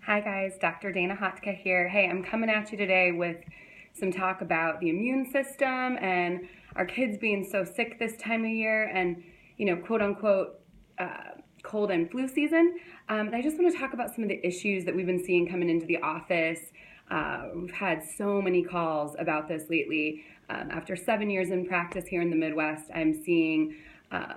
Hi guys, Dr. Dana Hotka here. Hey, I'm coming at you today with some talk about the immune system and our kids being so sick this time of year and, quote unquote, cold and flu season. And I just want to talk about some of the issues that we've been seeing coming into the office. We've had so many calls about this lately. After 7 years in practice here in the Midwest, I'm seeing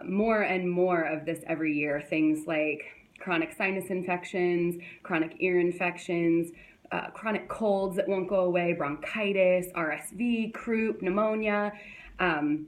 more and more of this every year. Things like chronic sinus infections, chronic ear infections, chronic colds that won't go away, bronchitis, RSV, croup, pneumonia. And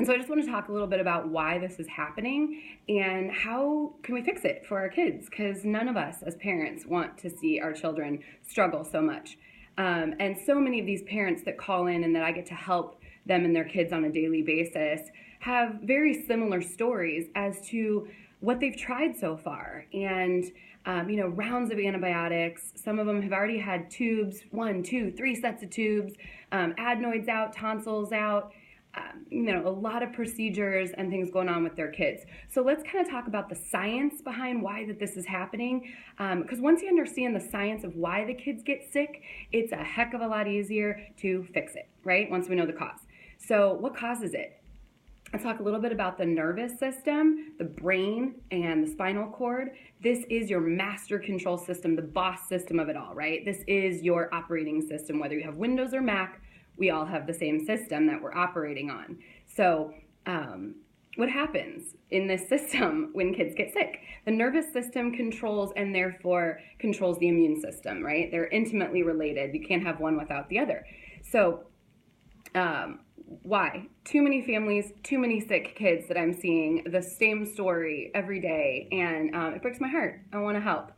so I just want to talk a little bit about why this is happening and how can we fix it for our kids, because none of us as parents want to see our children struggle so much. And so many of these parents that call in and that I get to help them and their kids on a daily basis have very similar stories as to what they've tried so far. And, rounds of antibiotics. Some of them have already had tubes, 1, 2, 3 sets of tubes, adenoids out, tonsils out, a lot of procedures and things going on with their kids. So let's kind of talk about the science behind why this is happening. Because once you understand the science of why the kids get sick, it's a heck of a lot easier to fix it, right? Once we know the cause. So what causes it? Let's talk a little bit about the nervous system, the brain, and the spinal cord. This is your master control system, the boss system of it all, right? This is your operating system. Whether you have Windows or Mac, we all have the same system that we're operating on. So what happens in this system when kids get sick? The nervous system controls and therefore controls the immune system, right? They're intimately related. You can't have one without the other. So why? Too many families, too many sick kids that I'm seeing, the same story every day, and it breaks my heart. I want to help.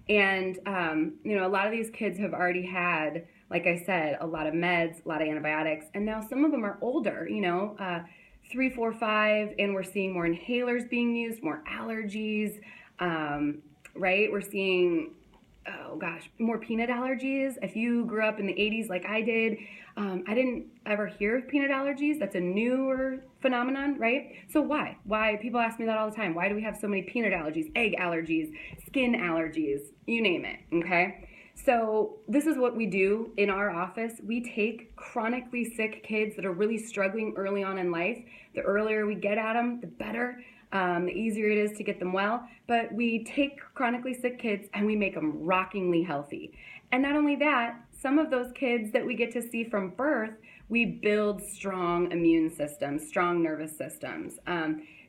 And, a lot of these kids have already had, like I said, a lot of meds, a lot of antibiotics, and now some of them are older, 3, 4, 5, and we're seeing more inhalers being used, more allergies, right? We're seeing more peanut allergies. If you grew up in the 80s like I did, I didn't ever hear of peanut allergies. That's a newer phenomenon, right? So why? Why? People ask me that all the time. Why do we have so many peanut allergies, egg allergies, skin allergies, you name it, okay? So this is what we do in our office. We take chronically sick kids that are really struggling early on in life. The earlier we get at them, the better. The easier it is to get them well, but we take chronically sick kids and we make them rockingly healthy. And not only that, some of those kids that we get to see from birth, we build strong immune systems, strong nervous systems.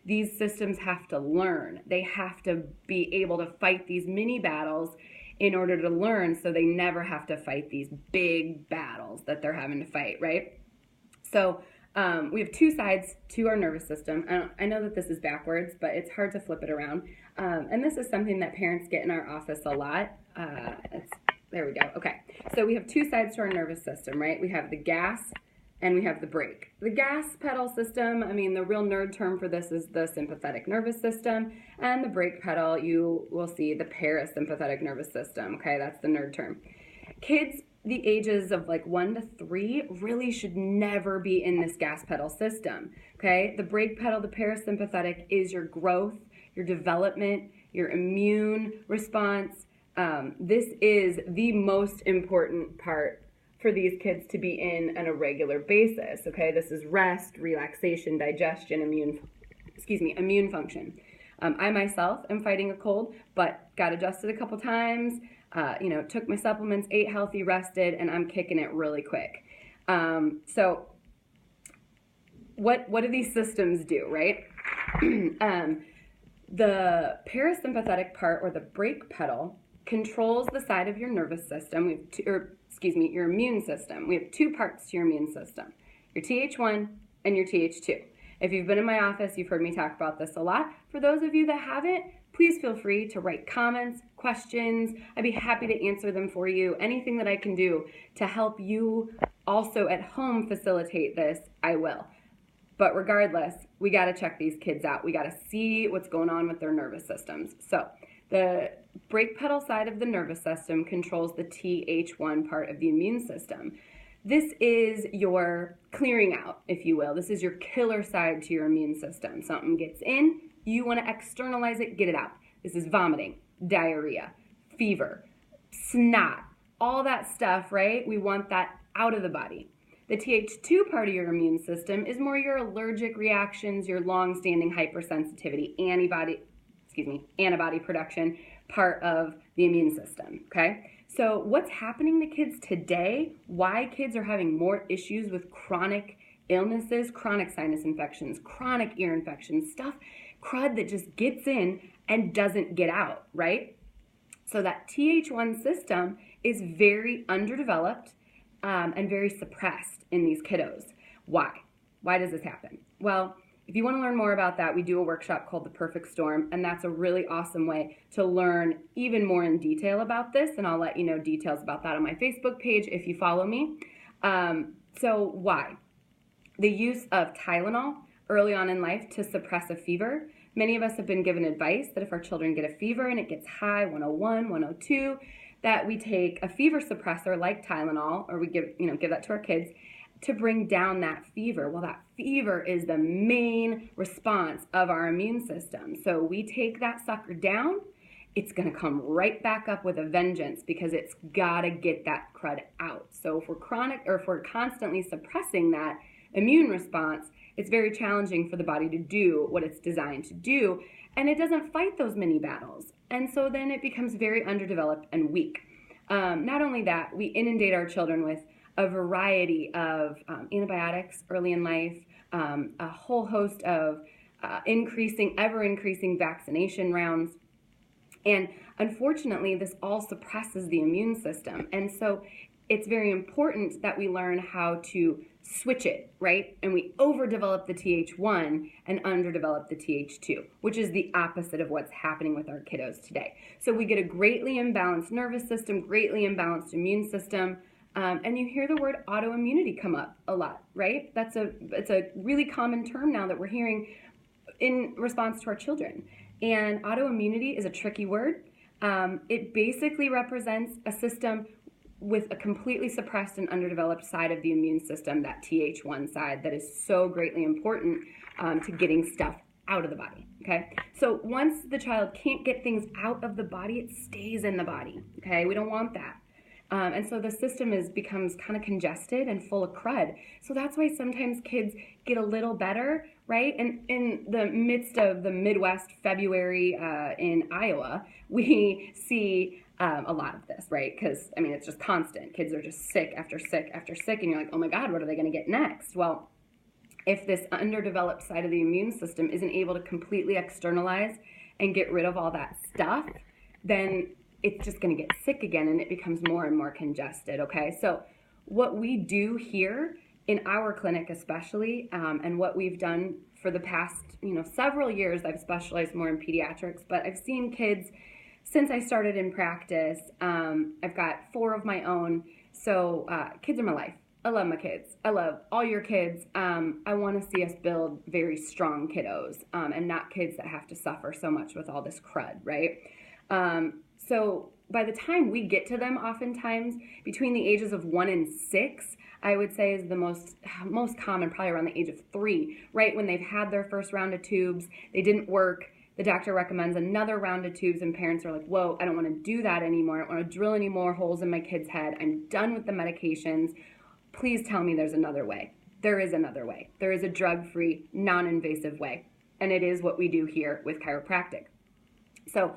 These systems have to learn. They have to be able to fight these mini battles in order to learn, so they never have to fight these big battles that they're having to fight, right? So we have two sides to our nervous system. I know that this is backwards, but it's hard to flip it around. And this is something that parents get in our office a lot. There we go. Okay. So we have two sides to our nervous system, right? We have the gas and we have the brake. The gas pedal system, the real nerd term for this is the sympathetic nervous system. And the brake pedal, you will see the parasympathetic nervous system. Okay, that's the nerd term. Kids the ages of 1 to 3 really should never be in this gas pedal system, okay? The brake pedal, the parasympathetic, is your growth, your development, your immune response. This is the most important part for these kids to be in on a regular basis, okay? This is rest, relaxation, digestion, immune function. I myself am fighting a cold, but got adjusted a couple times. Took my supplements, ate healthy, rested, and I'm kicking it really quick. So what do these systems do, right? The parasympathetic part, or the brake pedal, controls the side of your nervous system. Your immune system. We have two parts to your immune system, your Th1 and your Th2. If you've been in my office, you've heard me talk about this a lot. For those of you that haven't, please feel free to write comments, questions. I'd be happy to answer them for you. Anything that I can do to help you also at home facilitate this, I will. But regardless, we got to check these kids out. We got to see what's going on with their nervous systems. So the brake pedal side of the nervous system controls the Th1 part of the immune system. This is your clearing out, if you will. This is your killer side to your immune system. Something gets in, you want to externalize it, get it out. This is vomiting, diarrhea, fever, snot, all that stuff, right? We want that out of the body. The Th2 part of your immune system is more your allergic reactions, your long-standing hypersensitivity, antibody production part of the immune system, okay? So what's happening to kids today, why kids are having more issues with chronic illnesses, chronic sinus infections, chronic ear infections, crud that just gets in and doesn't get out, right? So that Th1 system is very underdeveloped and very suppressed in these kiddos. Why? Why does this happen? Well, if you want to learn more about that, we do a workshop called The Perfect Storm, and that's a really awesome way to learn even more in detail about this, and I'll let you know details about that on my Facebook page if you follow me. So why? The use of Tylenol early on in life to suppress a fever. Many of us have been given advice that if our children get a fever and it gets high, 101, 102, that we take a fever suppressor like Tylenol, or we give that to our kids to bring down that fever. Well, that fever is the main response of our immune system. So we take that sucker down, it's going to come right back up with a vengeance because it's got to get that crud out. So if we're constantly suppressing that immune response, it's very challenging for the body to do what it's designed to do, and it doesn't fight those mini battles. And so then it becomes very underdeveloped and weak. Not only that, we inundate our children with a variety of antibiotics early in life, a whole host of ever increasing vaccination rounds. And unfortunately, this all suppresses the immune system. And so it's very important that we learn how to switch it, right? And we overdevelop the Th1 and underdevelop the Th2, which is the opposite of what's happening with our kiddos today. So we get a greatly imbalanced nervous system, greatly imbalanced immune system, and you hear the word autoimmunity come up a lot, right? It's a really common term now that we're hearing in response to our children. And autoimmunity is a tricky word. It basically represents a system with a completely suppressed and underdeveloped side of the immune system, that Th1 side that is so greatly important to getting stuff out of the body, okay? So once the child can't get things out of the body, it stays in the body, okay? We don't want that. And so the system becomes kind of congested and full of crud. So that's why sometimes kids get a little better, right? And in the midst of the Midwest February in Iowa, we see a lot of this, right? Because, it's just constant. Kids are just sick after sick after sick, and you're like, oh my God, what are they going to get next? Well, if this underdeveloped side of the immune system isn't able to completely externalize and get rid of all that stuff, then it's just going to get sick again, and it becomes more and more congested, okay? So what we do here in our clinic especially, and what we've done for the past, several years, I've specialized more in pediatrics, but I've seen kids since I started in practice. I've got 4 of my own, so kids are my life. I love my kids. I love all your kids. I want to see us build very strong kiddos, and not kids that have to suffer so much with all this crud, right? So by the time we get to them, oftentimes between the ages of 1 and 6, I would say is the most common, probably around the age of 3, right? When they've had their first round of tubes, they didn't work, the doctor recommends another round of tubes, and parents are like, whoa, I don't want to do that anymore. I don't want to drill any more holes in my kid's head. I'm done with the medications. Please tell me there's another way. There is another way. There is a drug-free, non-invasive way, and it is what we do here with chiropractic. So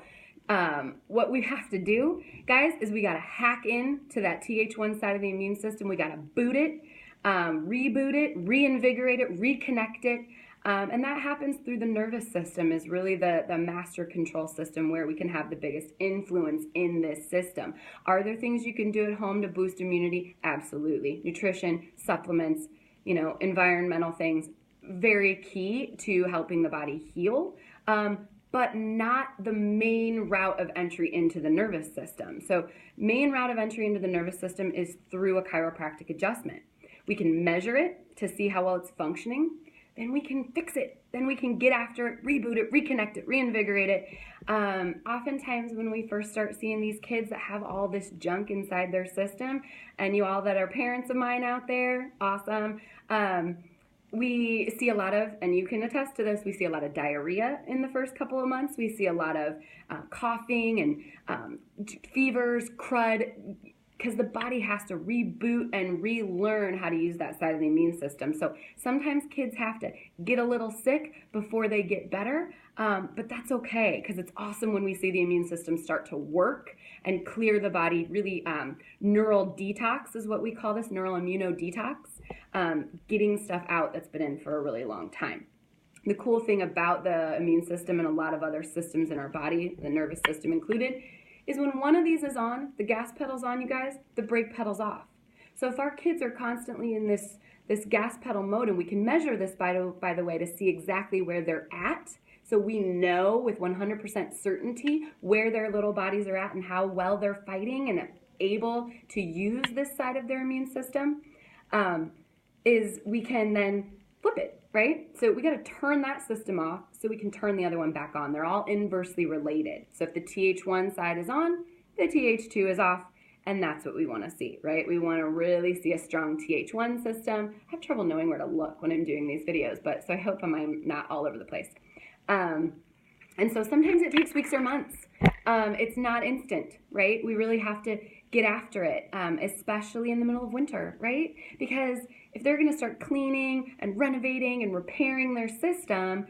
what we have to do, guys, is we got to hack into that Th1 side of the immune system. We got to boot it, reboot it, reinvigorate it, reconnect it. And that happens through the nervous system, is really the master control system where we can have the biggest influence in this system. Are there things you can do at home to boost immunity? Absolutely. Nutrition, supplements, environmental things, very key to helping the body heal. But not the main route of entry into the nervous system. So main route of entry into the nervous system is through a chiropractic adjustment. We can measure it to see how well it's functioning. Then we can fix it. Then we can get after it, reboot it, reconnect it, reinvigorate it. Oftentimes when we first start seeing these kids that have all this junk inside their system, and you all that are parents of mine out there, awesome. we see a lot of, and you can attest to this, we see a lot of diarrhea in the first couple of months. We see a lot of coughing and fevers, crud, because the body has to reboot and relearn how to use that side of the immune system. So sometimes kids have to get a little sick before they get better, but that's okay, because it's awesome when we see the immune system start to work and clear the body. Really, neural detox is what we call this, neural immunodetox, getting stuff out that's been in for a really long time. The cool thing about the immune system and a lot of other systems in our body, the nervous system included, is when one of these is on, the gas pedal's on, you guys, the brake pedal's off. So if our kids are constantly in this gas pedal mode, and we can measure this, by the way, to see exactly where they're at, so we know with 100% certainty where their little bodies are at and how well they're fighting and able to use this side of their immune system, is we can then flip it, right? So we got to turn that system off so we can turn the other one back on. They're all inversely related. So if the TH1 side is on, the TH2 is off, and that's what we want to see, right? We want to really see a strong TH1 system. I have trouble knowing where to look when I'm doing these videos, but so I hope I'm not all over the place. And so sometimes it takes weeks or months. It's not instant, right? We really have to get after it, especially in the middle of winter, right? Because if they're going to start cleaning and renovating and repairing their system,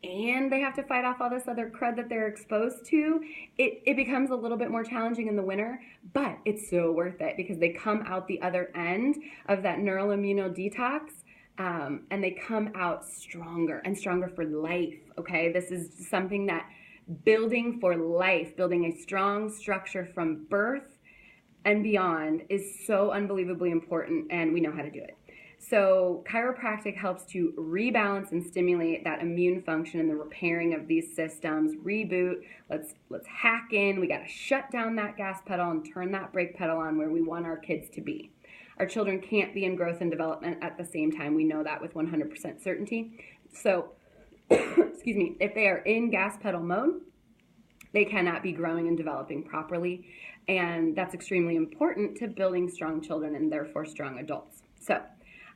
and they have to fight off all this other crud that they're exposed to, it becomes a little bit more challenging in the winter, but it's so worth it, because they come out the other end of that neural immunodetox, and they come out stronger and stronger for life, okay? This is something that building for life, building a strong structure from birth and beyond, is so unbelievably important, and we know how to do it. So chiropractic helps to rebalance and stimulate that immune function and the repairing of these systems. Reboot, let's hack in. We got to shut down that gas pedal and turn that brake pedal on where we want our kids to be. Our children can't be in growth and development at the same time. We know that with 100% certainty. So, excuse me, if they are in gas pedal mode, they cannot be growing and developing properly. And that's extremely important to building strong children and therefore strong adults. So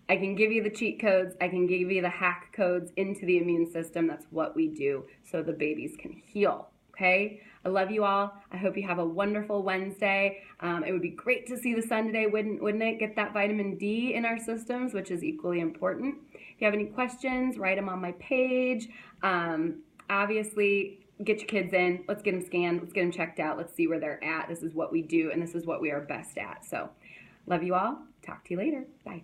I can give you the cheat codes. I can give you the hack codes into the immune system. That's what we do so the babies can heal, okay? I love you all. I hope you have a wonderful Wednesday. It would be great to see the sun today, wouldn't it? Get that vitamin D in our systems, which is equally important. If you have any questions, write them on my page. Obviously, get your kids in. Let's get them scanned. Let's get them checked out. Let's see where they're at. This is what we do, and this is what we are best at. So love you all. Talk to you later. Bye.